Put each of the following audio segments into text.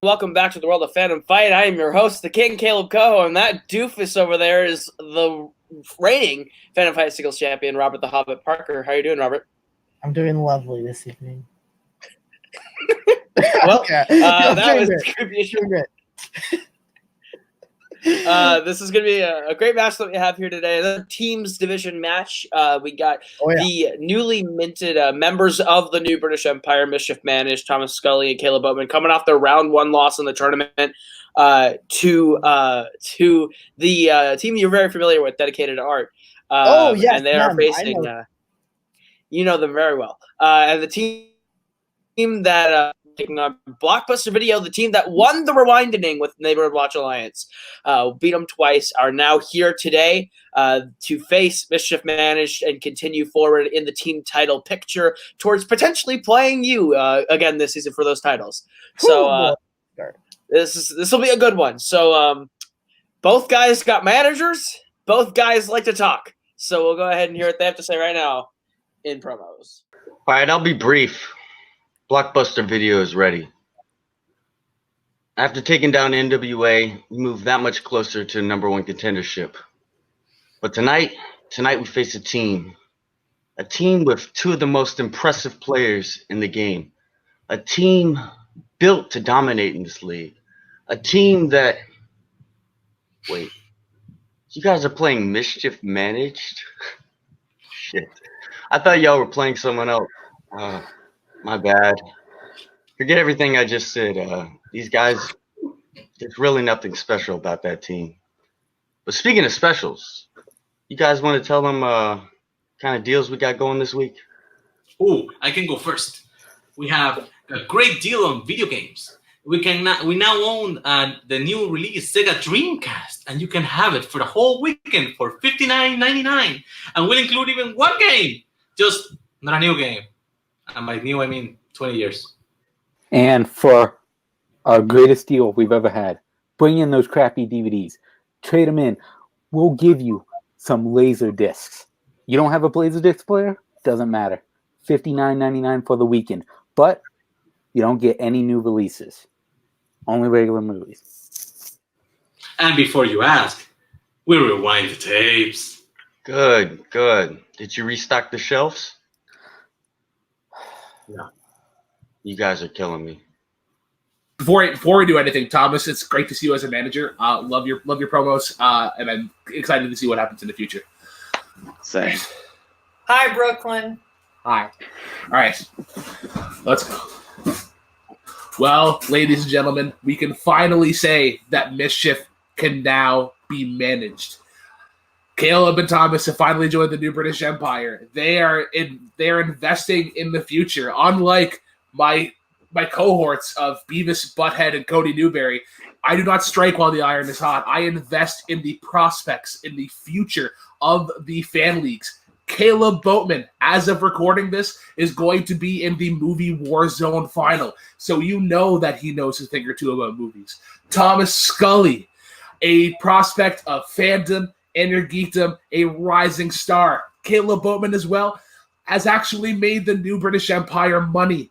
Welcome back to the World of Fandom Fight. I am your host, the King, Kaleb Koho, and that doofus over there is the reigning Fandom Fight Singles champion, Robert the Hobbit Parker. How are you doing, Robert? I'm doing lovely this evening. Well, Okay. that was going to be this is going to be a great match that we have here today. The teams division match. We got the newly minted members of the new British Empire, Mischief managed Thomas Scully and Caleb Boatman, coming off their round 1 loss in the tournament to the team you're very familiar with, Dedicated Art. Yes, and they are facing. You know them very well, and the team that. Taking on Blockbuster Video, the team that won the Rewinding with Neighborhood Watch Alliance, beat them twice, are now here today to face Mischief Managed and continue forward in the team title picture towards potentially playing you again this season for those titles. So this will be a good one. So both guys got managers. Both guys like to talk. So we'll go ahead and hear what they have to say right now in promos. All right, I'll be brief. Blockbuster Video is ready. After taking down NWA, we moved that much closer to #1 contendership. But tonight we face a team with 2 of the most impressive players in the game, a team built to dominate in this league, a team that, wait, you guys are playing Mischief managed? Shit, I thought y'all were playing someone else. My bad. Forget everything I just said. These guys, there's really nothing special about that team. But speaking of specials, you guys want to tell them kind of deals we got going this week? Oh, I can go first. We have a great deal on video games. We now own the new release Sega Dreamcast, and you can have it for the whole weekend for $59.99, and we'll include even one game, just not a new game. And by new, I mean 20 years. And for our greatest deal we've ever had, bring in those crappy DVDs. Trade them in. We'll give you some laser discs. You don't have a laser disc player? Doesn't matter. $59.99 for the weekend. But you don't get any new releases. Only regular movies. And before you ask, we'll rewind the tapes. Good. Did you restock the shelves? No. You guys are killing me. Before we do anything, Thomas, it's great to see you as a manager. Love your promos, and I'm excited to see what happens in the future. Same. Hi, Brooklyn. Hi. All right. Let's go. Well, ladies and gentlemen, we can finally say that Mischief can now be managed. Caleb and Thomas have finally joined the new British Empire. They are investing in the future. Unlike my cohorts of Beavis, Butthead, and Cody Newberry, I do not strike while the iron is hot. I invest in the prospects, in the future of the fan leagues. Caleb Boatman, as of recording this, is going to be in the movie Warzone final. So you know that he knows a thing or two about movies. Thomas Scully, a prospect of fandom, Inner Geekdom, a rising star. Caleb Boatman as well has actually made the new British Empire money.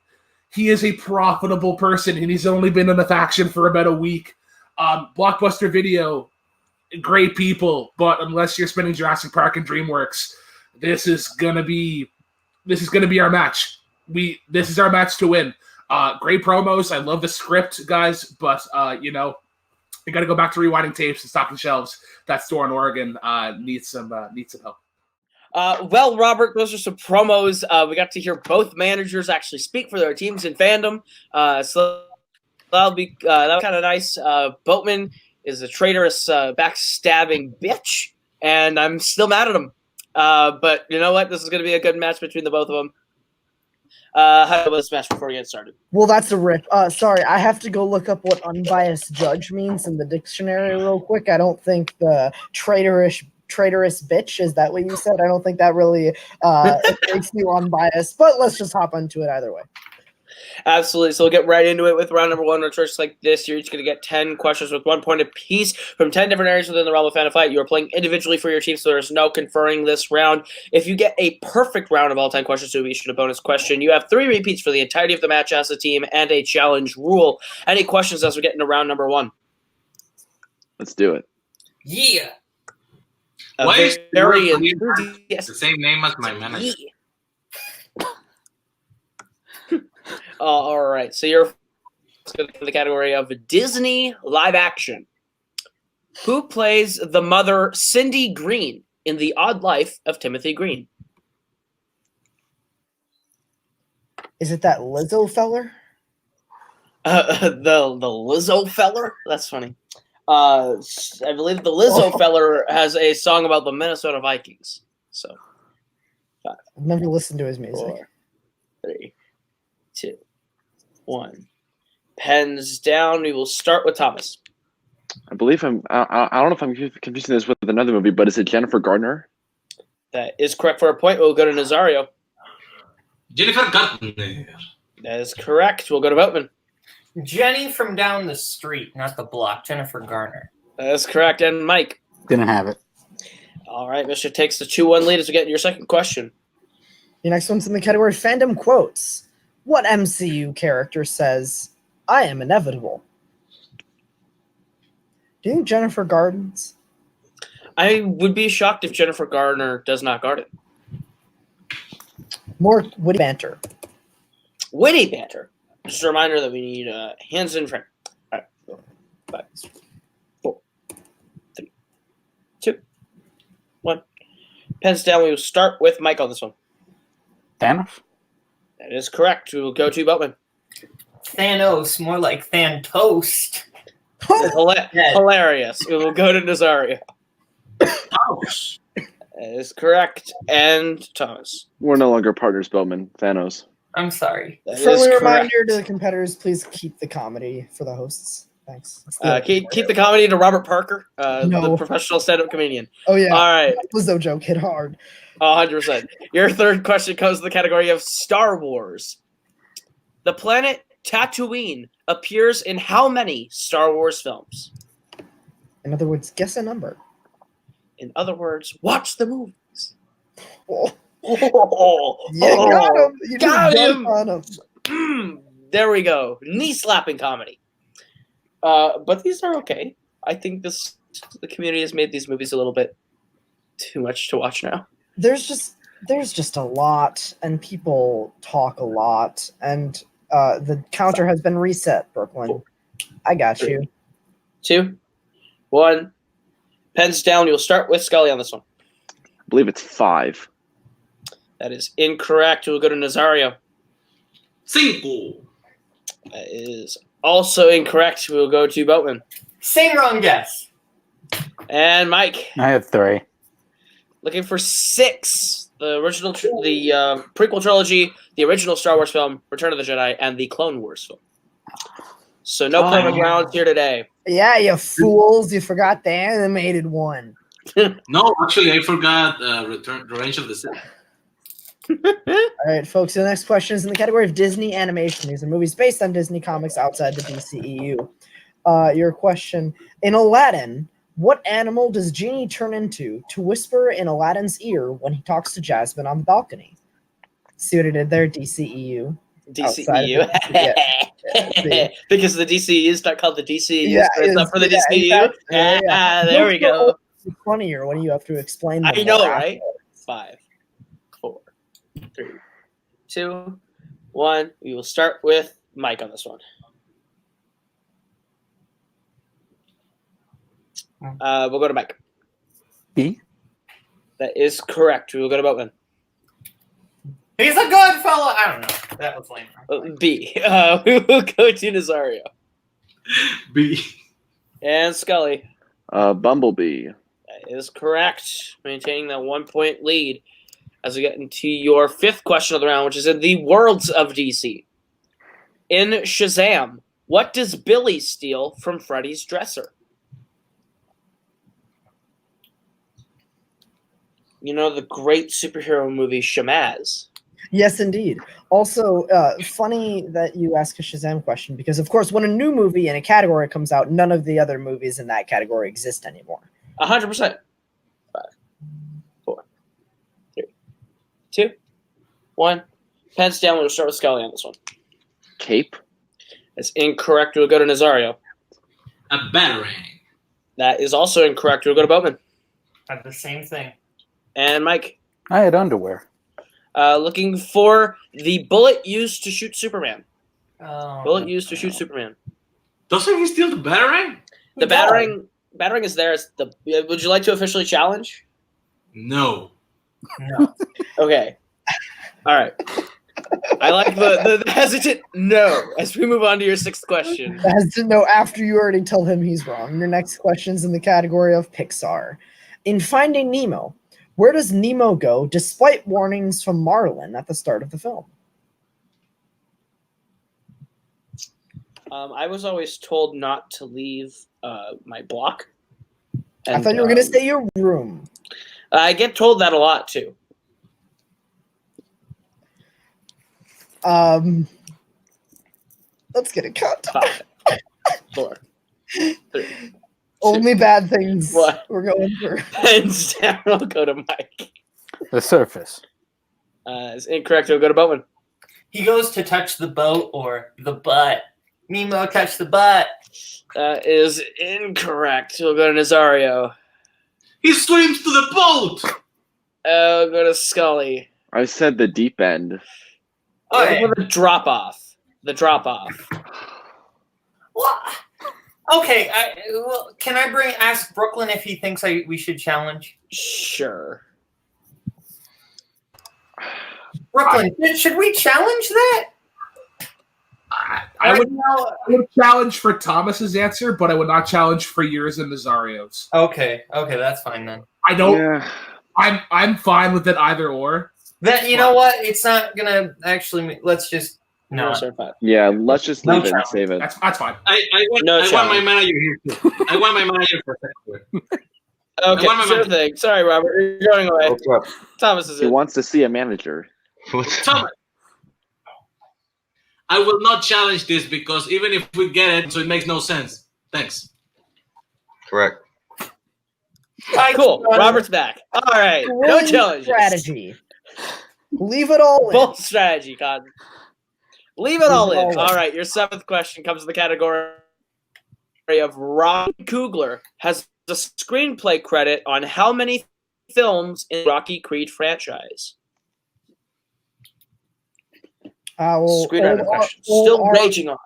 He is a profitable person, and he's only been in the faction for about a week. Blockbuster Video, great people, but unless you're spending Jurassic Park and DreamWorks, this is gonna be our match. This is our match to win. Great promos. I love the script, guys, but you got to go back to rewinding tapes and stocking shelves. That store in Oregon needs some help. Well, Robert, those are some promos. We got to hear both managers actually speak for their teams in Fandom. So that was kind of nice. Boatman is a traitorous, backstabbing bitch, and I'm still mad at him. But you know what? This is going to be a good match between the both of them. How about this match before we get started? Well, that's a rip. Sorry, I have to go look up what unbiased judge means in the dictionary real quick. I don't think the traitorous bitch, is that what you said? I don't think that really makes you unbiased, but let's just hop into it either way. Absolutely. So we'll get right into it with round number one. Which looks like this. You're each going to get 10 questions with 1 point apiece from 10 different areas within the realm of Fandom Fight. You are playing individually for your team, so there's no conferring this round. If you get a perfect round of all 10 questions, you'll be issued a bonus question. You have 3 repeats for the entirety of the match as a team and a challenge rule. Any questions as we get into round number one? Let's do it. Yeah. Why is Very the enthusiastic. same name as my manager? All right. So you're going to the category of Disney live action. Who plays the mother Cindy Green in The Odd Life of Timothy Green? Is it that Lizzo feller? The Lizzo feller? That's funny. I believe the Lizzo feller has a song about the Minnesota Vikings. So, I've never listened to his music. 4, 3, 2, 1. Pens down. We will start with Thomas. I believe I don't know if I'm confusing this with another movie, but is it Jennifer Gardner? That is correct for a point. We'll go to Nazario. Jennifer Gardner. That is correct. We'll go to Boatman. Jenny from down the street, not the block. Jennifer Garner. That is correct. And Mike. Didn't have it. All right. Mischief takes the 2-1 lead as we get into your second question. Your next one's in the category Fandom Quotes. What MCU character says, "I am inevitable"? Do you think Jennifer Gardens? I would be shocked if Jennifer Gardner does not guard it. More witty banter. Witty banter. Just a reminder that we need hands in frame. All right. 5, 4, 3, 2, 1. Pens down. We will start with Mike on this one. Thanos? That is correct. We will go to Boatman. Thanos, more like Thantoast. Hilarious. We will go to Nazario. Thanos. That is correct. And Thomas. We're no longer partners, Bowman. Thanos. I'm sorry. That is Friendly correct. reminder to the competitors, please keep the comedy for the hosts. Thanks. Keep the comedy to Robert Parker, the No. professional stand-up comedian. Oh, yeah. All right. Lizzo joke hit hard. 100%. Your third question comes to the category of Star Wars. The planet Tatooine appears in how many Star Wars films? In other words, guess a number. In other words, watch the movies. Oh, Oh, you got him. You got just him. jumped on him. There we go. Knee-slapping comedy. But these are okay. I think the community has made these movies a little bit too much to watch now. There's just a lot, and people talk a lot, and the counter has been reset, Brooklyn. I got you. 2, 1. Pens down. You'll start with Scully on this one. I believe it's 5. That is incorrect. We'll go to Nazario. 5. That is also incorrect. We'll go to Boatman. Same wrong guess. And Mike. I have 3. Looking for 6. The original, the prequel trilogy, the original Star Wars film, Return of the Jedi, and the Clone Wars film. So no perfect rounds here today. Yeah, you fools. You forgot the animated one. No, actually, I forgot Revenge of the Sith. All right, folks, the next question is in the category of Disney animation. These are movies based on Disney comics outside the DCEU. Your question, in Aladdin, what animal does Genie turn into to whisper in Aladdin's ear when he talks to Jasmine on the balcony? See what I did there, DCEU? DCEU. Yeah. Because the DCEU is not called the DCEU. Yeah, so it's not for the DCEU. exactly. Yeah. There we go. It's funnier when you have to explain them I know, more right? afterwards. 5, 4, 3, 2, 1. We will start with Mike on this one. We'll go to Mike. B? That is correct. We will go to Boatman. He's a good fellow. I don't know. That was lame. B. We will go to Nazario. B. And Scully. Bumblebee. That is correct. Maintaining that 1-point lead as we get into your fifth question of the round, which is in the worlds of DC. In Shazam, what does Billy steal from Freddy's dresser? You know the great superhero movie Shamaz. Yes, indeed. Also, funny that you ask a Shazam question because, of course, when a new movie in a category comes out, none of the other movies in that category exist anymore. 100%. 5, 4, 3, 2, 1. Pens down. We'll start with Scully on this one. Cape. That's incorrect. We'll go to Nazario. A batarang. That is also incorrect. We'll go to Boatman. I have the same thing. And Mike. I had underwear. Looking for the bullet used to shoot Superman. Oh, Bullet used to shoot Superman. Doesn't he steal the batarang? The battering is there. It's the. Would you like to officially challenge? No. No. Okay. All right. I like the hesitant no as we move on to your sixth question. As to know after you already told him he's wrong. Your next question's in the category of Pixar. In Finding Nemo, where does Nemo go despite warnings from Marlin at the start of the film? I was always told not to leave my block. I thought you were going to say your room. I get told that a lot too. Let's get a count. 5, 4, 3. Only bad things. What? We're going for. Pens down. I'll go to Mike. The surface. It's incorrect. We'll go to Boatman. He goes to touch the boat or the butt. Nemo touch the butt. Is incorrect. We'll go to Nazario. He swims to the boat. We'll go to Scully. I said the deep end. Okay. The drop off. The drop off. What? Okay. Well, can I ask Brooklyn if he thinks we should challenge? Sure. Brooklyn, should we challenge that? I would challenge for Thomas's answer, but I would not challenge for yours and Nazario's. Okay, that's fine then. I don't. Yeah. I'm fine with it either or. Then you know what? It's not gonna actually. Let's just no. Yeah, let's just leave it and save it. That's fine. I want my manager here too. I want my manager for a second. Okay, sure thing. Sorry, Robert. You're going away. Thomas is He in. wants to see a manager. Thomas, I will not challenge this because even if we get it, so it makes no sense. Thanks. Correct. Cool. Robert's back. All right. No challenges. Strategy. Leave it all in. Full strategy, Con. Leave it all in. All right. Your seventh question comes to the category of Ron Coogler has a screenplay credit on how many films in the Rocky Creed franchise? Screenwriter question. Still raging on.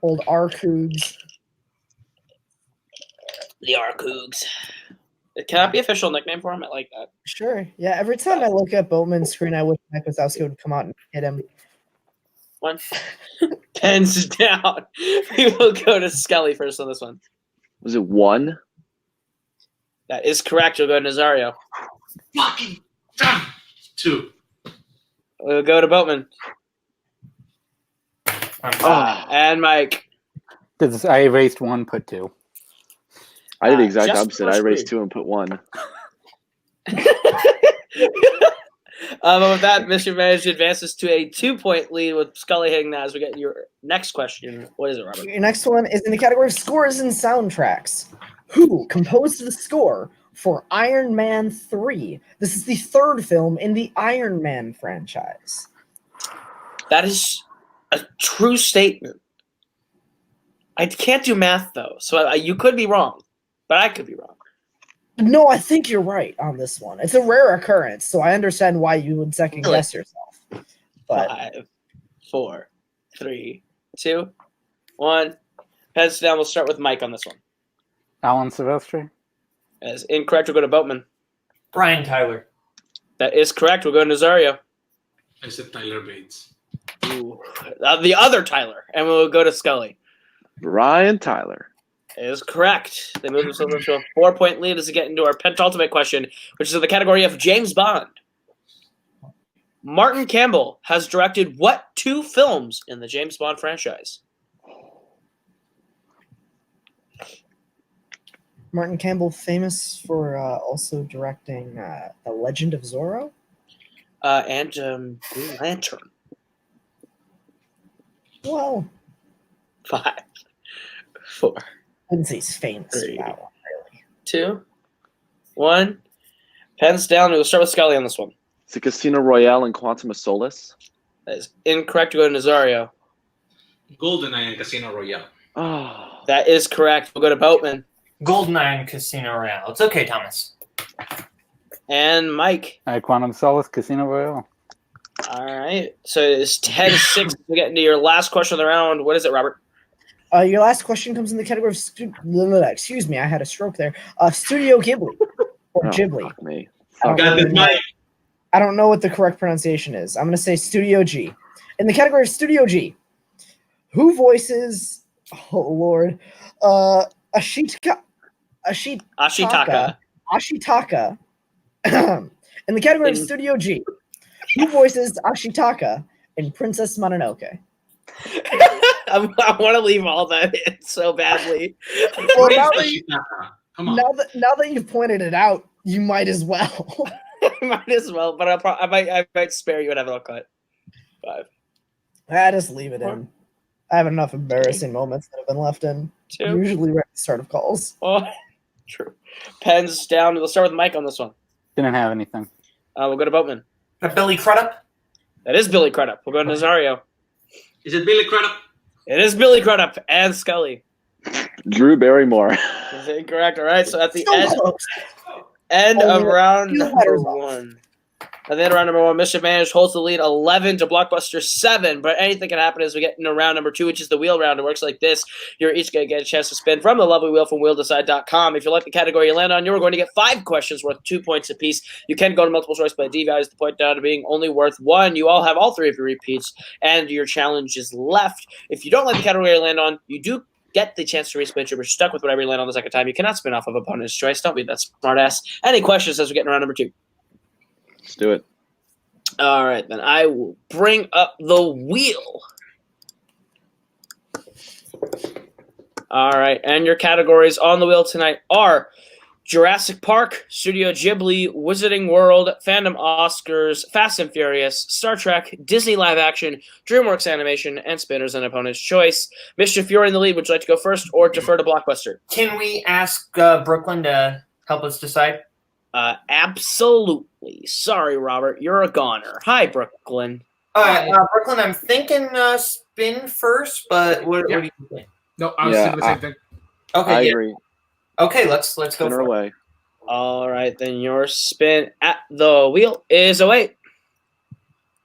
Old R-Cougs. The R-Cougs. It cannot be official nickname for him. I like that. Sure. Yeah, every time I look at Boatman's screen, I wish Mike Wazowski would come out and hit him. One. Pens down. We will go to Scully first on this one. Was it 1? That is correct. We'll go to Nazario. Fucking damn. 2. We'll go to Boatman. And Mike. I erased 1, put 2. I did the exact just opposite. I erased 2 and put 1. With that, Mischief managed to advances to a 2-point lead with Scully hitting that as we get your next question. What is it, Robert? Your next one is in the category of scores and soundtracks. Who composed the score for Iron Man 3? This is the third film in the Iron Man franchise. That is a true statement. I can't do math, though, so you could be wrong, but I could be wrong. No, I think you're right on this one. It's a rare occurrence, so I understand why you would second guess yourself. But 5, 4, 3, 2, 1. Heads down. We'll start with Mike on this one. Alan Silvestri. That is incorrect. We'll go to Boatman. Brian Tyler. That is correct. We'll go to Nazario. I said Tyler Bates. Ooh. The other Tyler. And we'll go to Scully. Brian Tyler. It is correct. They move themselves to a 4-point lead as we get into our penultimate question, which is in the category of James Bond. Martin Campbell has directed what 2 films in the James Bond franchise? Martin Campbell, famous for also directing The Legend of Zorro? and Green Lantern. Well, 5, 4, I wouldn't say he's famous for 3, that one, really. 2, 1. Pens down. We'll start with Scully on this one. It's a Casino Royale and Quantum of Solace. That is incorrect. Go to Nazario. GoldenEye and Casino Royale. Oh, That is correct. We'll go to Boatman. GoldenEye and Casino Royale. It's okay, Thomas. And Mike. Quantum Solace, Casino Royale. All right. So it's 10-6. We get into your last question of the round. What is it, Robert? Your last question comes in the category of excuse me, I had a stroke there. Studio Ghibli or Ghibli. fuck me. I don't know what the correct pronunciation is. I'm going to say Studio G. In the category of Studio G, who voices? Oh Lord, Ashitaka. In the category of Studio G, who voices Ashitaka in Princess Mononoke? I want to leave all that in so badly. Well, Come on. now that you've pointed it out, you might as well. Might as well, but I might spare you and have it all cut. 5, Just leave it in. I have enough embarrassing moments that have been left in. 2. Usually right at the start of calls. Oh, true. Pens down. We'll start with Mike on this one. Didn't have anything. We'll go to Boatman. Billy Crudup. That is Billy Crudup. We'll go to Nazario. Is it Billy Crudup? It is Billy Crudup and Scully. Drew Barrymore. Is incorrect. All right. So at the So end of round few number letters off. 1. At the end of round number 1, Mischief managed holds the lead 11 to Blockbuster 7. But anything can happen as we get into round number 2, which is the wheel round. It works like this. You're each going to get a chance to spin from the lovely wheel from wheeldecide.com. If you like the category you land on, you're going to get 5 questions worth 2 points apiece. You can go to multiple choice, but devalues the point down to being only worth 1. You all have all 3 of your repeats, and your challenge is left. If you don't like the category you land on, you do get the chance to respin. You're stuck with whatever you land on the second time. You cannot spin off of opponent's choice. Don't be that smartass. Any questions as we get into round number 2? Let's do it. All right, then I will bring up the wheel. All right, and your categories on the wheel tonight are Jurassic Park, Studio Ghibli, Wizarding World, Fandom Oscars, Fast and Furious, Star Trek, Disney Live Action, DreamWorks Animation, and Spinners and Opponent's Choice. Mischief, you're in the lead. Would you like to go first or defer to Blockbuster? Can we ask Brooklyn to help us decide? Absolutely. Sorry, Robert. You're a goner. Hi, Brooklyn. All right, Brooklyn, I'm thinking spin first, but what do you think? No, I was thinking the same thing. Okay, I yeah. agree. Okay, let's go Spin her for it. away. All right, then your spin at the wheel is away.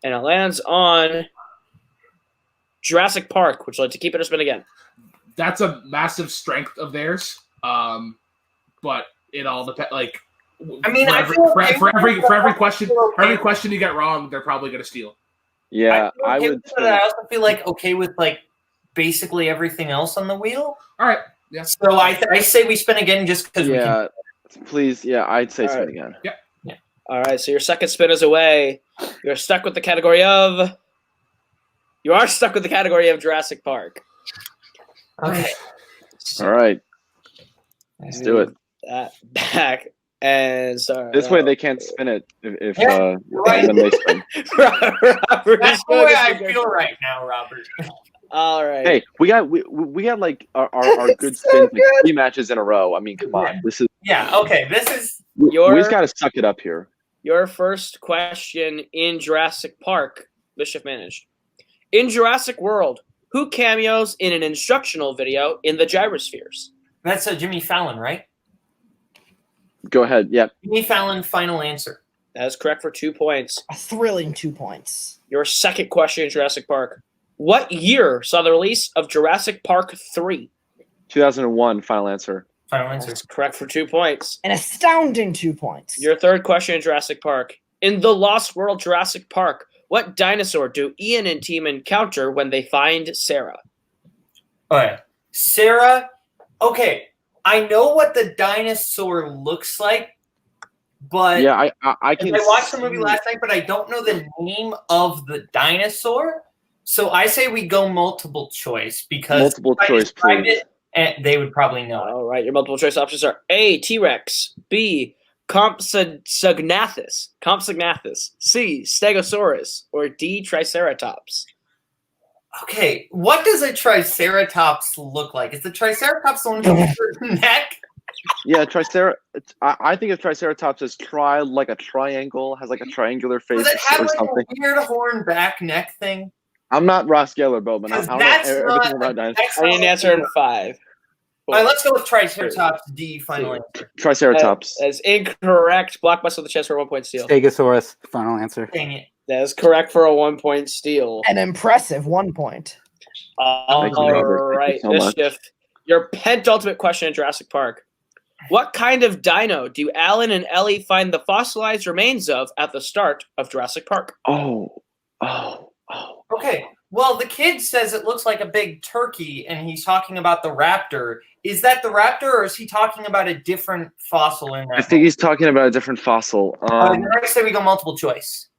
And it lands on Jurassic Park. Would you like to keep it or spin again? That's a massive strength of theirs. But it all depends. Like, I mean, for every question you get wrong, they're probably going to steal. Yeah, I would. But I also feel like okay with like basically everything else on the wheel. All right. Yeah. So I say we spin again just because we can. Yeah, please. Yeah, I'd say All spin right. again. All right, so your second spin is away. You're stuck with the category of... You are stuck with the category of Jurassic Park. Okay. All right, let's do it. That back. And sorry. This way they can't spin it if Yeah, right. when they spin. Robert, That's the way I feel right now, Robert. All right. Hey, we got like our good spins like 3 matches in a row. I mean, come on, this is Yeah. Okay. This is. we just got to suck it up here. Your first question in Jurassic Park, Mischief managed. In Jurassic World, who cameos in an instructional video in the gyrospheres? That's Jimmy Fallon, right? Go ahead. Yeah. Jimmy Fallon. Final answer. That is correct for 2 points. A thrilling 2 points. Your second question in Jurassic Park. What year saw the release of Jurassic Park 3? 2001. Final answer. Final answer. That's correct for 2 points. An astounding 2 points. Your third question in Jurassic Park. In the Lost World Jurassic Park, what dinosaur do Ian and team encounter when they find Sarah? All right. Sarah. Okay. I know what the dinosaur looks like, but Yeah, I can. I watched the movie last night, but I don't know the name of the dinosaur. So I say we go multiple choice because Multiple if I choice, described please. it, they would probably know it. All right, your multiple choice options are A, T-Rex, B, Compsognathus, C. Stegosaurus, or D. Triceratops? Okay, what does a Triceratops look like? Is the Triceratops the one with a short neck? Yeah, I think of Triceratops as like a triangle, has like a triangular face Does it have or like something. a weird horn back neck thing? I'm not Ross Geller, Boatman. I 'Cause don't that's know not everything about dinosaurs. that's I need an not answer in 5. All right, let's go with Triceratops D. Final answer. Triceratops. That is incorrect. Blockbuster with the chance for a 1-point steal. Stegosaurus. Final answer. Dang it. That is correct for a 1-point steal. An impressive 1 point. Thank you, All Robert. right, Thank you so much. Mischief. Your penultimate question in Jurassic Park. What kind of dino do Alan and Ellie find the fossilized remains of at the start of Jurassic Park? Oh. Okay. Well, the kid says it looks like a big turkey, and he's talking about the raptor. Is that the raptor, or is he talking about a different fossil in that? I think he's talking about a different fossil. I say we go multiple choice.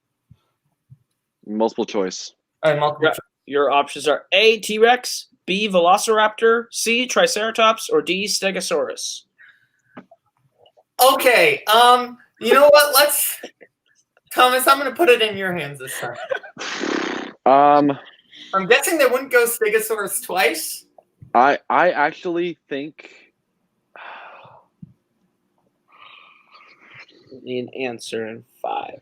Multiple choice. All right, multiple choice. Your options are A. T-Rex, B. Velociraptor, C. Triceratops, or D. Stegosaurus. Okay. You know what? Thomas, I'm going to put it in your hands this time. I'm guessing they wouldn't go Stegosaurus twice. I actually think Need an answer in 5,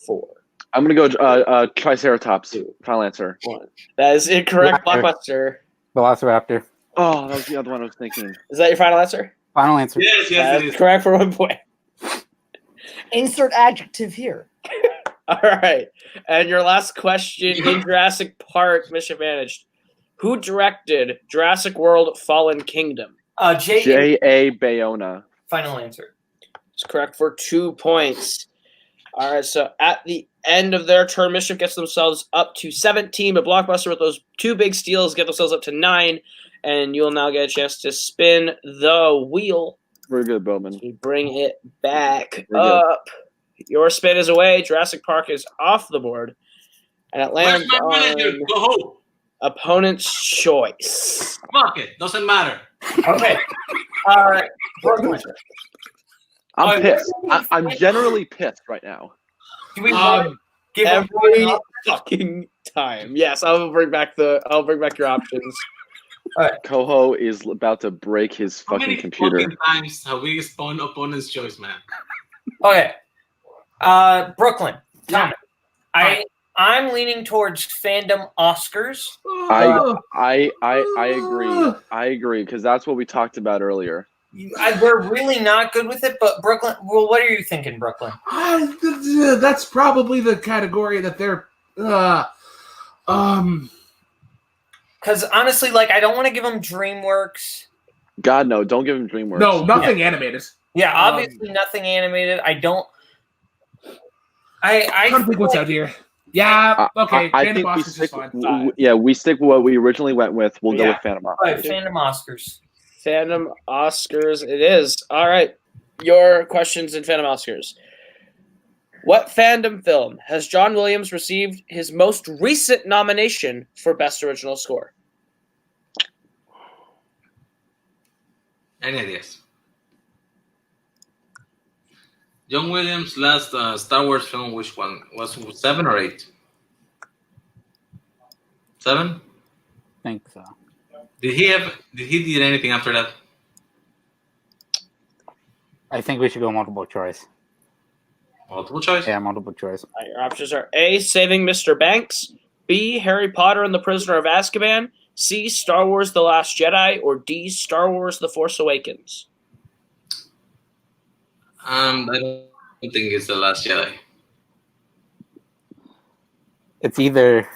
4, I'm gonna go Triceratops. Final answer. 1. That is incorrect, Raptor. Blockbuster. Velociraptor. Oh, that was the other one I was thinking. Is that your final answer? Final answer. Yes, That it is is. correct for 1 point. Insert adjective here. All right. And your last question in Jurassic Park, Mischief managed. Who directed Jurassic World Fallen Kingdom? J.A. Bayona. Final answer. It's correct for 2 points. All right, so at the end of their turn, Mischief gets themselves up to 17, but Blockbuster with those 2 big steals get themselves up to 9, and you'll now get a chance to spin the wheel. Very good, Boatman. We bring it back Very good. up. Your spin is away. Jurassic Park is off the board, and it Where's lands my manager? on Go home. opponent's choice. Fuck it. Doesn't matter. Okay. Brooklyn. I'm pissed. I'm generally pissed right now. Do we want to give them Every fucking time. Yes, I'll bring back your options. Koho is about to break his How fucking many computer. fucking times have we spawned opponent's choice, man? Okay. Brooklyn. Tell me. I'm leaning towards Fandom Oscars. I agree. I agree because that's what we talked about earlier. We're really not good with it, but Brooklyn. Well, what are you thinking, Brooklyn? That's probably the category that they're. Because honestly, I don't want to give them DreamWorks. God no! Don't give him DreamWorks. No, nothing animated. Yeah, obviously nothing animated. I don't. I don't think what's out here. Yeah, okay. I Fandom think we Oscars is stick. fine. We stick with what we originally went with. We'll go with Phantom All right, Oscars. Fandom Oscars. Phantom Oscars it is. All right. Your questions in Phantom Oscars. What fandom film has John Williams received his most recent nomination for Best Original Score? Any ideas? John Williams' last Star Wars film, which one? Was 7 or 8? 7? I think so. Did he do anything after that? I think we should go multiple choice. Multiple choice? Yeah, multiple choice. All right, your options are A, Saving Mr. Banks, B, Harry Potter and the Prisoner of Azkaban, C, Star Wars The Last Jedi, or D, Star Wars The Force Awakens. I don't think it's The Last Jedi. It's either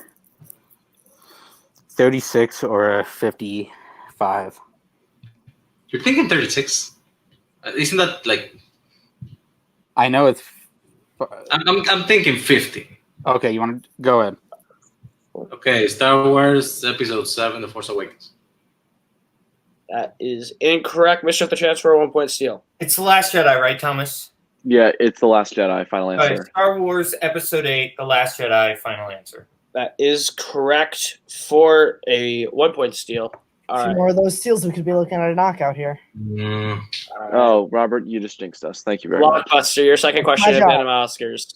36 or 55. You're thinking 36? Isn't that I know it's. I'm thinking 50. Okay, you want to go ahead? Okay, Star Wars Episode 7, The Force Awakens. That is incorrect. Mischief the chance for a 1 point steal. It's The Last Jedi, right, Thomas? Yeah, it's The Last Jedi. Final All right, answer. Star Wars Episode 8, The Last Jedi, final answer. That is correct for a 1 point steal. All A few right. more of those steals, we could be looking at a knockout here. Mm, All right. Oh, Robert, you just jinxed us. Thank you very much. Blockbuster, your second question My at job. Fandom Oscars.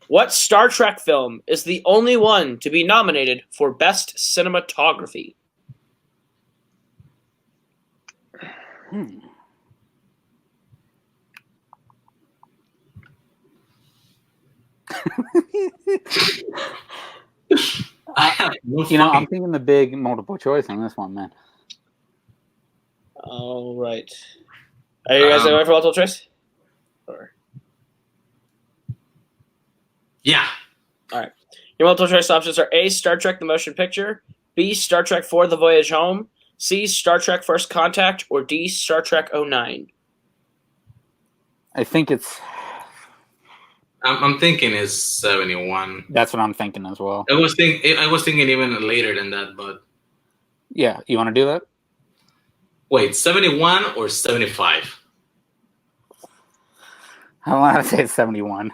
What Star Trek film is the only one to be nominated for Best Cinematography? I have no You know, I'm fucking. thinking the big multiple choice on this one, man. All right. Are you guys ready for multiple choice? Or... Yeah. Your multiple choice options are A, Star Trek the Motion Picture, B, Star Trek 4 The Voyage Home, C, Star Trek First Contact, or D, Star Trek 09. I think it's. I'm thinking it's 71. That's what I'm thinking as well. I was thinking even later than that, but Yeah, you want to do that? wait, 71 or 75? I want to say it's 71.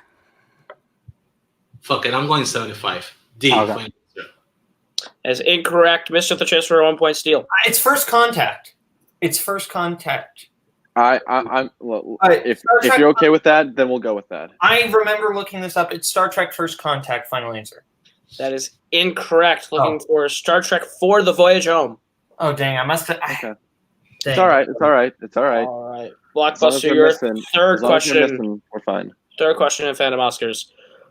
Fuck it, I'm going 75. D. Okay. Final answer. That is incorrect. Missed with the chance for a 1 point steal. It's First Contact. It's First Contact. I'm. If Star Trek- you're okay with that, then we'll go with that. I remember looking this up. It's Star Trek First Contact. Final answer. That is incorrect. Looking for Star Trek 4 The Voyage Home. Oh dang! I must have. Okay. Dang. It's all right. It's all right. It's all right. All right. As long as Blockbuster, we're your missing- third as long as we're question. missing, we're fine. Third question in Fandom Oscars.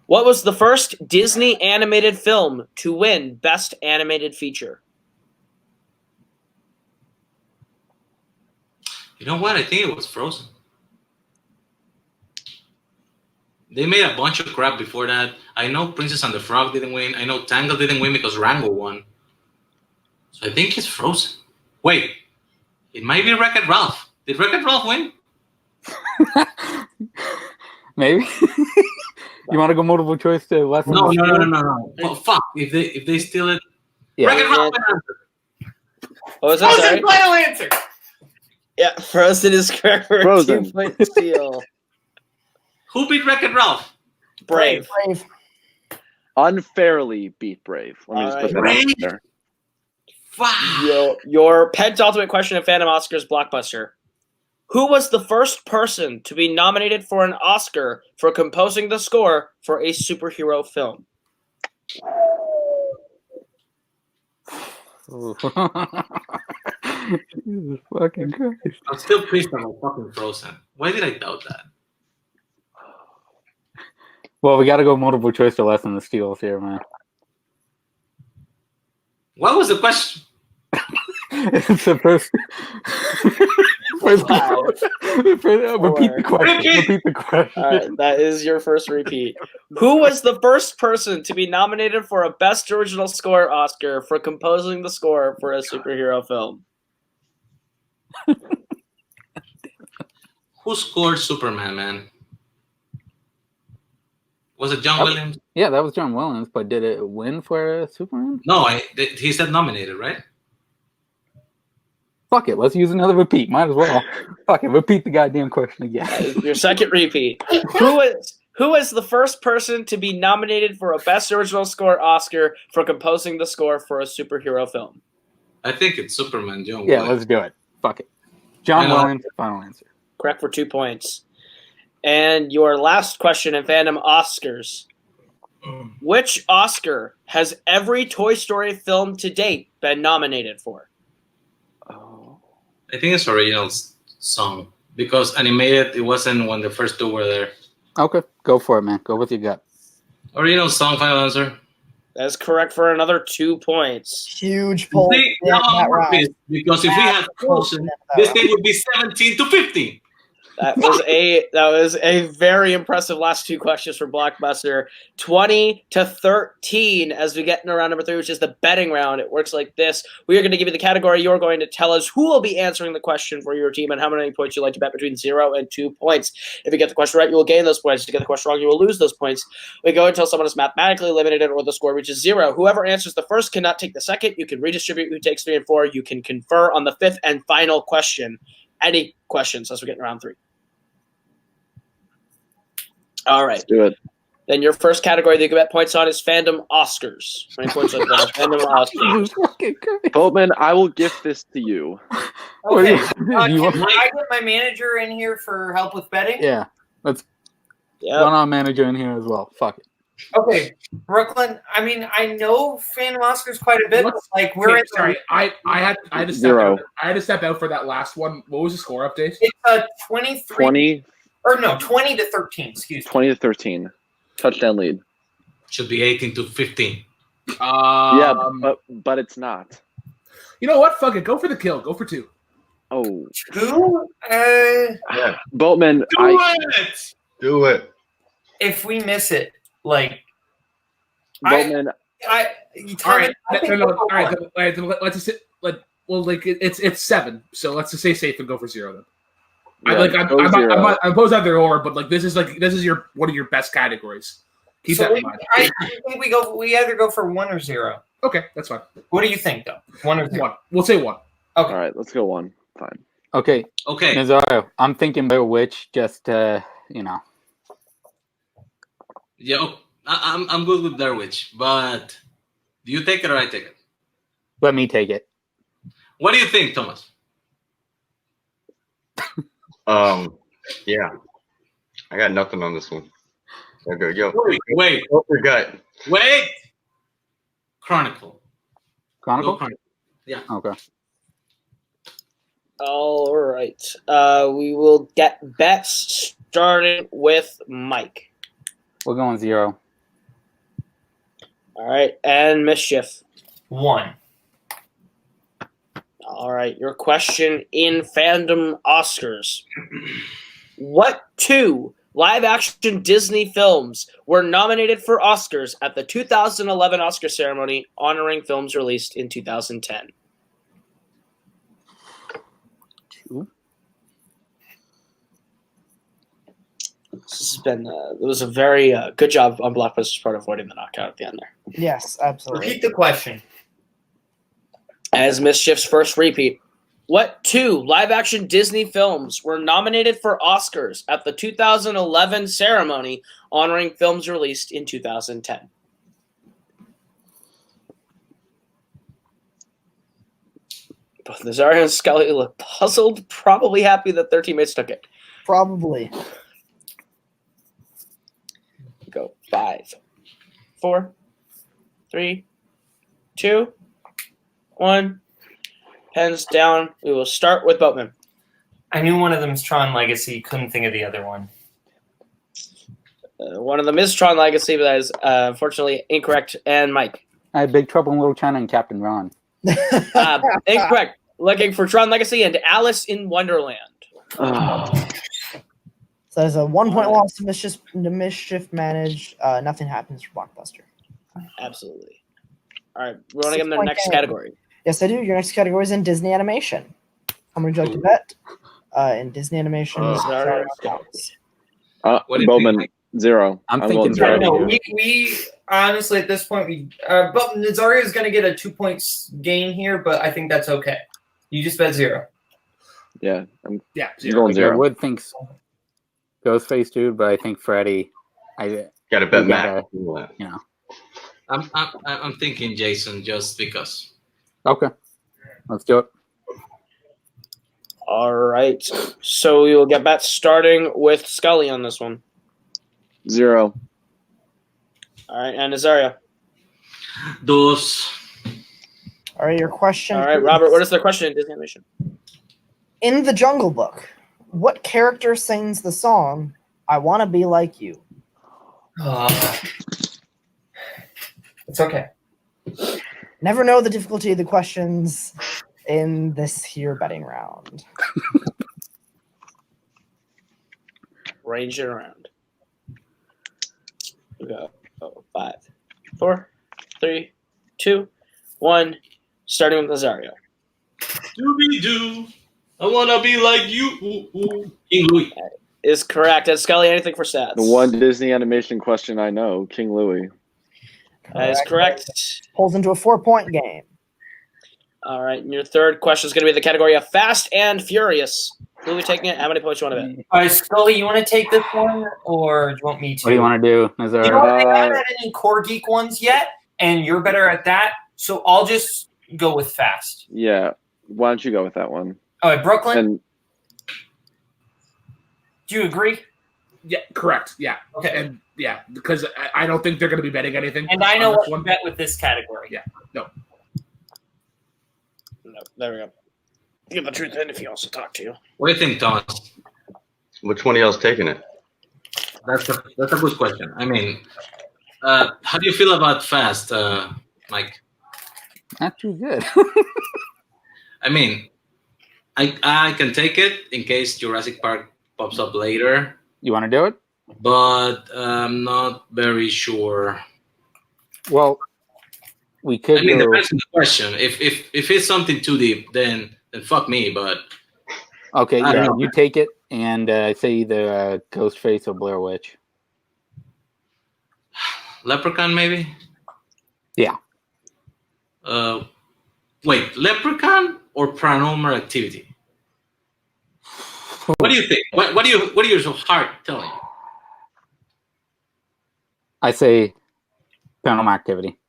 What was the first Disney animated film to win Best Animated Feature? You know what? I think it was Frozen. They made a bunch of crap before that. I know Princess and the Frog didn't win. I know Tangled didn't win because Rango won. So I think it's Frozen. Wait, it might be Wreck-It Ralph. Did Wreck-It Ralph win? Maybe. You want to go multiple choice to less than No. the steal? Well, fuck. If they steal it, Yeah. Wreck-It Ralph. What was that? Frozen. Sorry? Final answer. Yeah, Frozen is correct for a Frozen. 2-point steal. Who beat Wreck-It Ralph? Brave. Brave. Unfairly beat Brave. Let me just put that Alright. out there. Fuck. Your penultimate question in Fandom Oscars Blockbuster. Who was the first person to be nominated for an Oscar for composing the score for a superhero film? Jesus fucking Christ. I'm still pissed on fucking Frozen. Why did I doubt that? Well, we got to go multiple choice to less than the steals here, man. What was the question? It's the first. Repeat the question. Repeat the question. All right, that is your first repeat. Who was the first person to be nominated for a Best Original Score Oscar for composing the score for a superhero film? Who scored Superman, man? Was it John Williams? Yeah, that was John Williams, but did it win for Superman? No, he said nominated, right? Fuck it, let's use another repeat. Might as well. Fuck it, repeat the goddamn question again. Your second repeat. Who was the first person to be nominated for a Best Original Score Oscar for composing the score for a superhero film? I think it's Superman, John Yeah, Williams. let's do it. Fuck it. John I know. Williams, final answer. Correct for 2 points. And your last question in Fandom Oscars. Which Oscar has every Toy Story film to date been nominated for? I think it's original song because animated it wasn't when the first two were there. Okay, go for it, man. Go with your gut. Original song, final answer. That's correct for another 2 points. Huge pull. See, Yeah, now I'm that more round. pissed because if we had Frozen, this thing would be 17 to 15. That was a very impressive last 2 questions for Blockbuster. 20 to 13 as we get into round number 3, which is the betting round. It works like this. We are going to give you the category. You're going to tell us who will be answering the question for your team and how many points you'd like to bet between 0 and 2 points. If you get the question right, you will gain those points. If you get the question wrong, you will lose those points. We go until someone is mathematically eliminated or the score reaches 0. Whoever answers the first cannot take the second. You can redistribute who takes 3 and 4. You can confer on the 5th and final question. Any questions as we get in round 3? All right. Let's do it. Then your first category that you can bet points on is Fandom Oscars. How many points on Fandom Oscars? Boatman, I will gift this to you. Okay. You Can want- I get my manager in here for help with betting? Yeah, let's Yeah. run our manager in here as well. Fuck it. Okay, Brooklyn. I mean, I know Fandom Oscars quite a bit. But like we're Okay, in sorry, I had to step Zero. out. I had to step out for that last one. What was the score update? It's 23 20, or no 20 to 13. Excuse me. 20 to 13. Touchdown lead. Should be 18 to 15. Yeah, but it's not. You know what? Fuck it. Go for the kill. Go for 2. Oh, Who? Boatman, Do it. If we miss it, like Boatman, I All right. I think No. we'll go All right. one. Let's just it's 7. So let's just say safe and go for 0 then. yeah, go zero. I'm opposed either or, but like this is your one of your best categories. Keep So that in mind. I think we either go for 1 or 0. Okay, that's fine. What do you think though? 1 or 0? 1. We'll say 1. Okay. all right, let's go 1. Fine. Okay, Okay. Nazario, I'm thinking Blair Witch. Just you know, Yeah, I'm good with Blair Witch, but do you take it or I take it? let me take it. What do you think, Thomas? Yeah. I got nothing on this one. Okay, yo. Wait. Go for gut. Wait. Chronicle. Chronicle. Go Chronicle. Yeah. Okay. All right. We will get bets starting with Mike. We're going 0. All right, and Mischief. 1. All right, your question in Fandom Oscars. What 2 live-action Disney films were nominated for Oscars at the 2011 Oscar ceremony honoring films released in 2010? 2. This has been it was a very good job on Blockbuster's part avoiding the knockout at the end there. Yes, absolutely. Repeat the question. As Mischief's first repeat, what 2 live-action Disney films were nominated for Oscars at the 2011 ceremony honoring films released in 2010? Both Nazario and Scully look puzzled, probably happy that their teammates took it. Probably. Go 5, 4, 3, 2, 1. Pens down. We will start with Boatman. I knew one of them's Tron Legacy. Couldn't think of the other one. One of them is Tron Legacy, but that is unfortunately incorrect. And Mike. I had Big Trouble in Little China and Captain Ron. Incorrect. Looking for Tron Legacy and Alice in Wonderland. Oh, So there's a 1-point loss to Mischief managed. Nothing happens for Blockbuster. Absolutely. All right. We want to give them the 6-point next game. category. Yes, I do. Your next category is in Disney animation. How much would you like to bet? In Disney animation, Nazario. What do you Boatman, think? 0. I'm going thinking Yeah, 0. no, we honestly at this point but Nazario is going to get a 2 points gain here, but I think that's okay. You just bet 0. Yeah, I'm Yeah, going 0. I 0. would think Ghostface dude, but I think Freddy. Gotta bet We Matt. gotta- I'm thinking Jason just because. Okay, let's do it. All right. So we will get back starting with Scully on this one. 0. All right. And Nazario. Dos. All right, your question. All right, is, Robert. What is the question in Disney animation? In the Jungle Book, what character sings the song "I Want to Be Like You"? It's okay. Never know the difficulty of the questions in this here betting round. Range it around. We go 5, 4, 3, 2, 1. Starting with Nazario. Doobie-doo. I want to be like you. Ooh, ooh. King Louis. Is correct. And Scully, anything for stats? The one Disney animation question I know, King Louis. That is correct. Pulls into a 4-point game. All right. And your third question is going to be the category of Fast and Furious. Who are we taking it? How many points you want to bet? All right, Scully, you want to take this one, or do you want me to? What do you want to do, Nazario? You know what? They haven't had any Core Geek ones yet, and you're better at that, so I'll just go with fast. Yeah. Why don't you go with that one? All right, Brooklyn, And do you agree? Yeah, correct. Yeah. Okay. And yeah, because I don't think they're going to be betting anything. And I know on what this to one. bet with this category. Yeah. No. No, there we go. Give the truth in if he wants to talk to you. What do you think, Thomas? Which one of y'all's taking it? That's a good question. I mean, how do you feel about fast, Mike? Not too good. I mean, I can take it in case Jurassic Park pops up later, You want to do it? but I'm not very sure. Well, we could. I mean, go- depends on the question. If it's something too deep, then fuck me. But Okay, I don't yeah, know. you take it and say either Ghostface or Blair Witch. Leprechaun, maybe. Yeah. Wait, Leprechaun or Paranormal Activity? What do you think? What are your heart telling you? I say Paranormal Activity.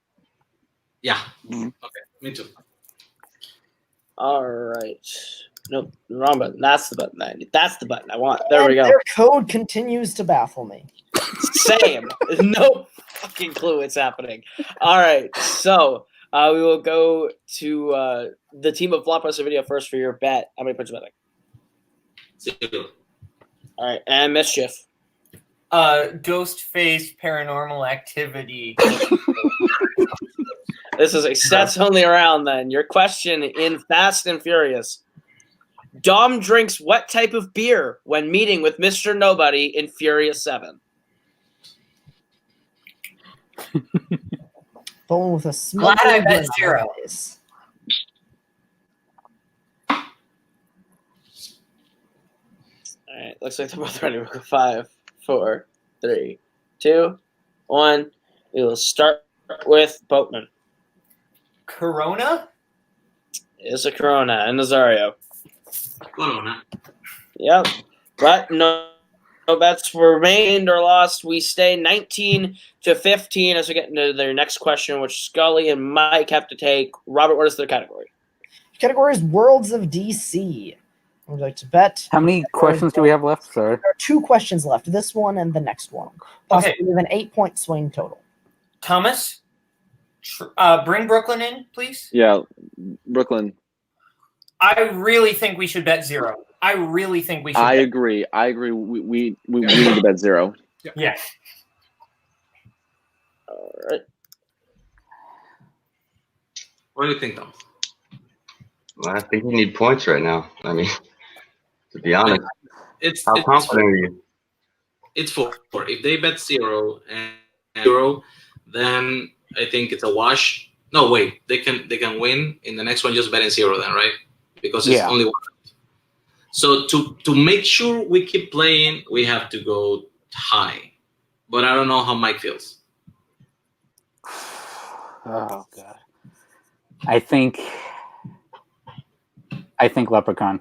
Yeah. Mhm. Okay, me too. All right. Nope, wrong button. That's the button. That's the button I want. There we And go. Their code continues to baffle me. Same. No fucking clue what's happening. All right. So we will go to the team of Blockbuster Video first for your bet. How many points are you betting? 0. All right. And Mischief. Ghostface, Paranormal Activity. This is a stats only round then. Your question in Fast and Furious. Dom drinks what type of beer when meeting with Mr. Nobody in Furious 7? Bowling with a Glad small. I bet 0. All right. Looks like they're both ready. We'll go 5, 4, 3, 2, 1. We will start with Boatman. Corona? It's a Corona and Nazario. Corona. Yep. But no bets remained or lost. We stay 19-15 as we get into their next question, which Scully and Mike have to take. Robert, what is their category? Category is Worlds of DC. Would you like to bet? How many questions do we have left, sir? There are 2 questions left. This one and the next one. Possibly with an 8-point swing total. Thomas? Bring Brooklyn in, please. yeah, Brooklyn. I really think we should bet 0. I really think we should I bet. agree. We need to bet 0. Yeah. All right. What do you think, Tom? Well, I think you need points right now. I mean, to be honest, It's how confident are you? It's 4. If they bet 0 and 0, then I think it's a wash. No, wait. They can win in the next one. Just betting 0, then, right? Because it's only 1. So to make sure we keep playing, we have to go high. But I don't know how Mike feels. Oh god. I think Leprechaun.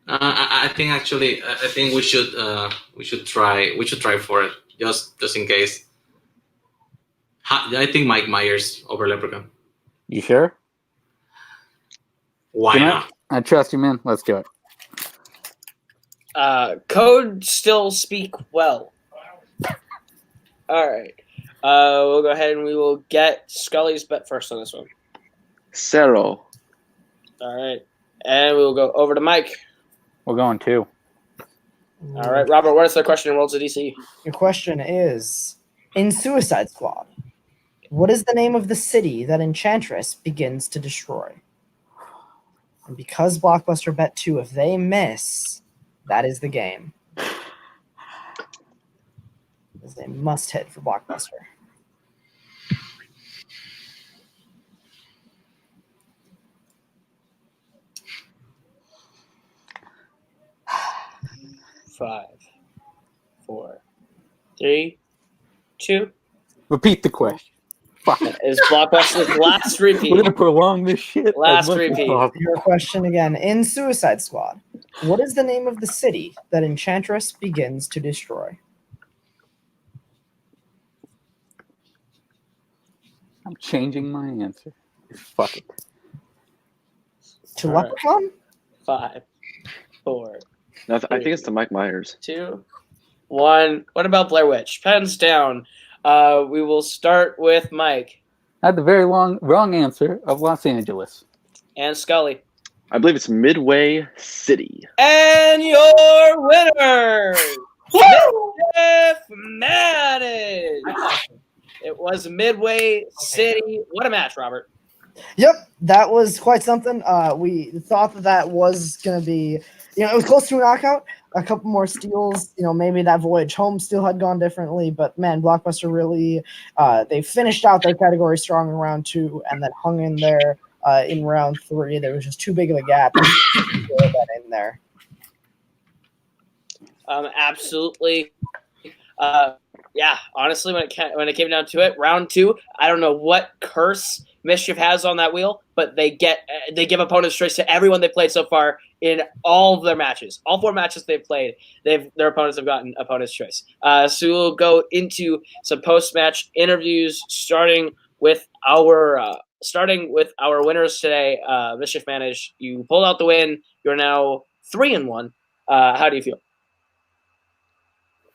I think actually, I think we should try for it just in case. I think Mike Myers over Leprechaun. You sure? Why You know, not? I trust you, man. Let's do it. Code still speak well. All right. We'll go ahead and we will get Scully's bet first on this one. 0. All right. And we'll go over to Mike. We're going 2. All right, Robert, what is the question in Worlds of DC? Your question is, in Suicide Squad, what is the name of the city that Enchantress begins to destroy? And because Blockbuster bet 2, if they miss, that is the game. It's a must hit for Blockbuster. Five, 4, 3, 2. Repeat the question. Fuck. Is Blockbuster's last repeat. We're gonna prolong this shit. Last as much as repeat. possible. Your question again. In Suicide Squad, what is the name of the city that Enchantress begins to destroy? I'm changing my answer. Fuck it. To All right. Leprechaun? 5, 4, No, I think it's to Mike Myers. 2, 1. What about Blair Witch? Pens down. We will start with Mike I had the very wrong answer of Los Angeles. and Scully. I believe it's Midway City. And your winner, Mischief managed. It was Midway City. What a match, Robert. Yep, that was quite something. We thought that was going to be, it was close to a knockout. A couple more steals, maybe that voyage home still had gone differently. But, man, Blockbuster really, they finished out their category strong in round 2 and then hung in there in round 3. There was just too big of a gap to get that in there. Absolutely. Yeah, honestly, when it came down to it, round 2, I don't know what curse Mischief has on that wheel, but they give opponents choice to everyone they played so far in all of their matches. All 4 matches they've played, their opponents have gotten opponent's choice. So we'll go into some post-match interviews, starting with our winners today. Mischief managed. You pulled out the win. You're now 3-1. How do you feel?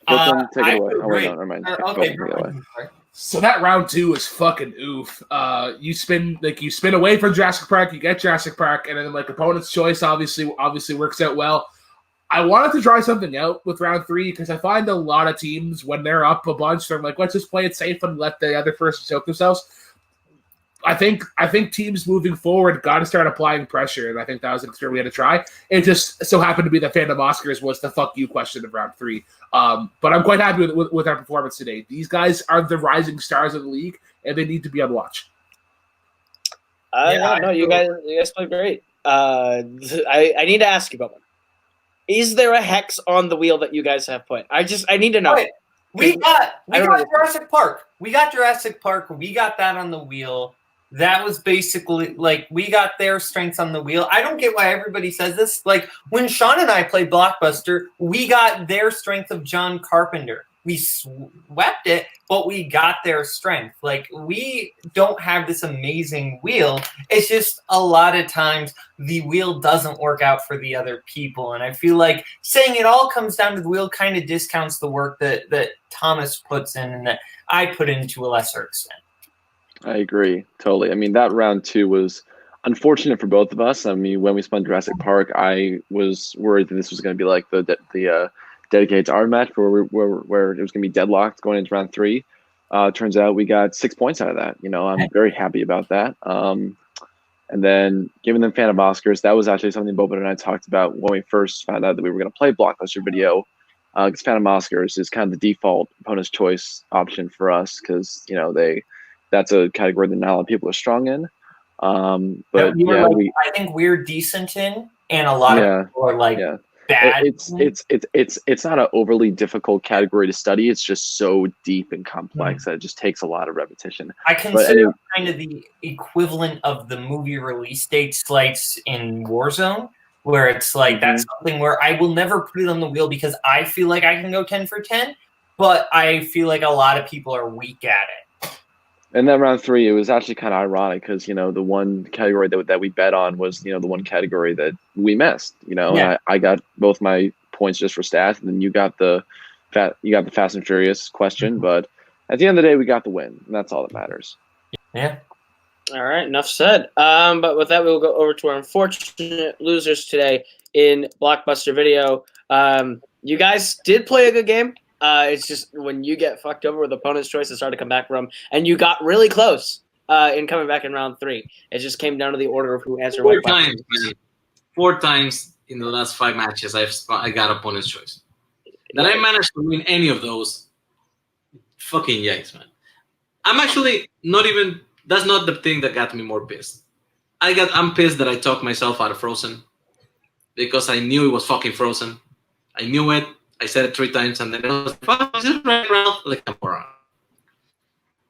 Brooklyn, take it away. feel Oh, wait, great. no, never mind. Okay, Brooklyn, take it away. Brooklyn, sorry. So that round 2 was fucking oof. You spin away from Jurassic Park, you get Jurassic Park, and then opponent's choice obviously works out well. I wanted to try something out with round 3 because I find a lot of teams when they're up a bunch, they're like, let's just play it safe and let the other person choke themselves. I think teams moving forward got to start applying pressure, and I think that was an experiment we had to try. It just so happened to be the Fandom Oscars was the fuck you question of round 3. But I'm quite happy with our performance today. These guys are the rising stars of the league, and they need to be on watch. No, you guys played great. I need to ask you about one. Is there a hex on the wheel that you guys have put? I need to know. Okay. We got know. Jurassic Park. We got Jurassic Park. We got that on the wheel. That was basically we got their strengths on the wheel. I don't get why everybody says this. When Sean and I played Blockbuster, we got their strength of John Carpenter. We swept it, but we got their strength. We don't have this amazing wheel. It's just a lot of times the wheel doesn't work out for the other people. And I feel like saying it all comes down to the wheel kind of discounts the work that Thomas puts in and that I put in to a lesser extent. I agree, totally. I mean, that round 2 was unfortunate for both of us. I mean, when we spun Jurassic Park, I was worried that this was going to be like the dedicated to our match where it was going to be deadlocked going into round 3. Turns out we got 6 points out of that. I'm very happy about that. And then giving them Phantom Oscars, that was actually something Boatman and I talked about when we first found out that we were going to play Blockbuster Video. Because Phantom Oscars is kind of the default opponent's choice option for us because, that's a category that not a lot of people are strong in. But I think we're decent in, and a lot of people are bad. It's not an overly difficult category to study. It's just so deep and complex that it just takes a lot of repetition. I consider kind of the equivalent of the movie release date slides in Warzone, where it's that's something where I will never put it on the wheel because I feel like I can go 10 for 10, but I feel like a lot of people are weak at it. And then round 3, it was actually kind of ironic because, the one category that we bet on was, the one category that we missed, and I got both my points just for stats, and then you got the Fast and Furious question. But at the end of the day, we got the win, and that's all that matters. Yeah. All right, enough said. But with that, we'll go over to our unfortunate losers today in Blockbuster Video. You guys did play a good game. It's just when you get fucked over with opponent's choice, it's hard to come back from. And you got really close in coming back in round 3. It just came down to the order of who answered what question. 4 times in the last 5 matches, I got opponent's choice. That I managed to win any of those, fucking yikes, man. I'm actually not even. That's not the thing that got me more pissed. I'm pissed that I talked myself out of Frozen because I knew it was fucking Frozen. I knew it. I said it 3 times, and then I was like, "Fuck, is it right, Ralph?" Like a moron.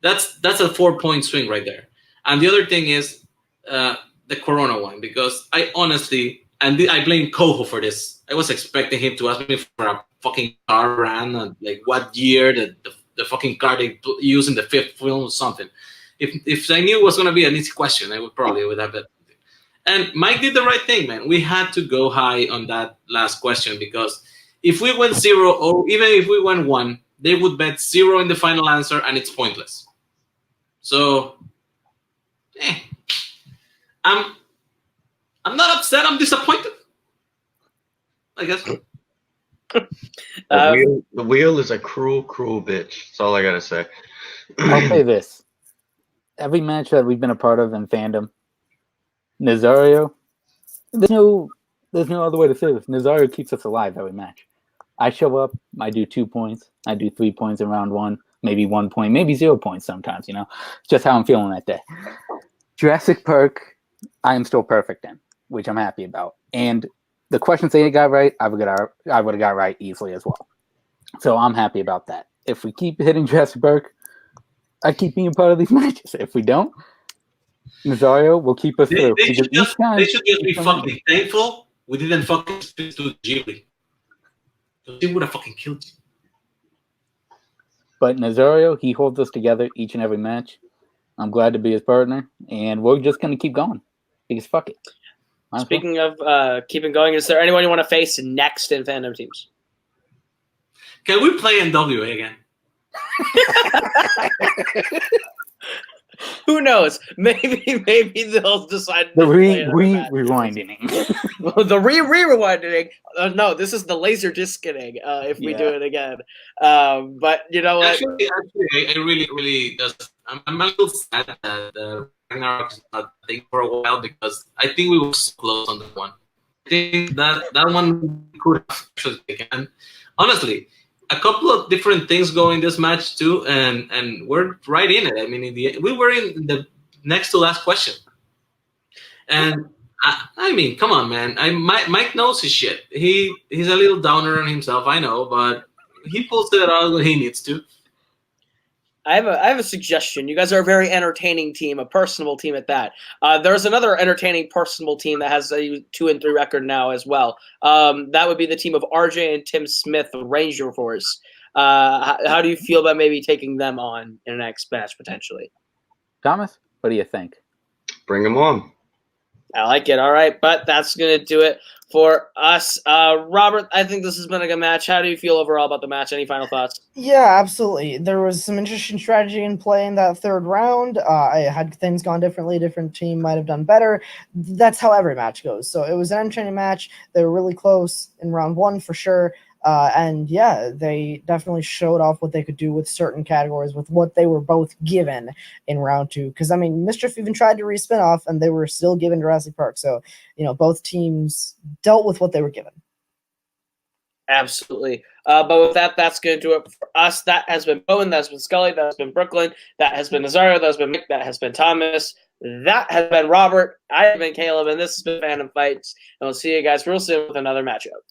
That's a 4-point swing right there. And the other thing is the Corona one, because I honestly, and I blame Koho for this. I was expecting him to ask me for a fucking car brand, and like what year the fucking car they used in the 5th film or something. If I knew it was gonna be an easy question, I would have it. And Mike did the right thing, man. We had to go high on that last question, because if we went 0, or even if we went 1, they would bet 0 in the final answer, and it's pointless. So, I'm not upset. I'm disappointed, I guess. The wheel is a cruel, cruel bitch. That's all I gotta say. I'll say this. Every match that we've been a part of in Fandom, Nazario, there's no other way to say this. Nazario keeps us alive every match. I show up, I do 2 points, I do 3 points in round 1, maybe 1 point, maybe 0 points sometimes, It's just how I'm feeling that day. Jurassic Park, I am still perfect in, which I'm happy about. And the questions they got right, I would have got right easily as well. So I'm happy about that. If we keep hitting Jurassic Park, I keep being part of these matches. If we don't, Nazario will keep us through. They should just be fucking thankful we didn't fucking speak to Ghibli. They would have fucking killed you. But Nazario, he holds us together each and every match. I'm glad to be his partner, and we're just going to keep going because fuck it. Speaking of keeping going, is there anyone you want to face next in Fandom teams? Can we play NWA again? Who knows? Maybe they'll decide the rewinding. The rewinding. No, this is the laser discing. If we do it again, but you know what? Actually, I really just. I'm a little sad that Ragnarok is not a thing for a while, because I think we were so close on that one. I think that one could have actually taken. Honestly, a couple of different things go in this match too, and we're right in it. I mean, we were in the next to last question, and I mean, come on, man. Mike knows his shit. He's a little downer on himself, I know, but he pulls it out when he needs to. I have a suggestion. You guys are a very entertaining team, a personable team at that. There's another entertaining, personable team that has a 2-3 record now as well. That would be the team of RJ and Tim Smith, the Ranger Force. How do you feel about maybe taking them on in the next match potentially? Thomas, what do you think? Bring them on. I like it. All right, but that's going to do it for us. Robert, I think this has been a good match. How do you feel overall about the match? Any final thoughts? Yeah, absolutely. There was some interesting strategy in play in that 3rd round. Had things gone differently, different team might have done better. That's how every match goes. So it was an entertaining match. They were really close in round 1 for sure. And yeah, they definitely showed off what they could do with certain categories with what they were both given in round 2. Because, I mean, Mischief even tried to re-spin off, and they were still given Jurassic Park. So, both teams dealt with what they were given. Absolutely. But with that, that's going to do it for us. That has been Bowen. That has been Scully. That has been Brooklyn. That has been Nazario. That has been Mick. That has been Thomas. That has been Robert. I have been Caleb, and this has been Fandom Fights. And we'll see you guys real soon with another matchup.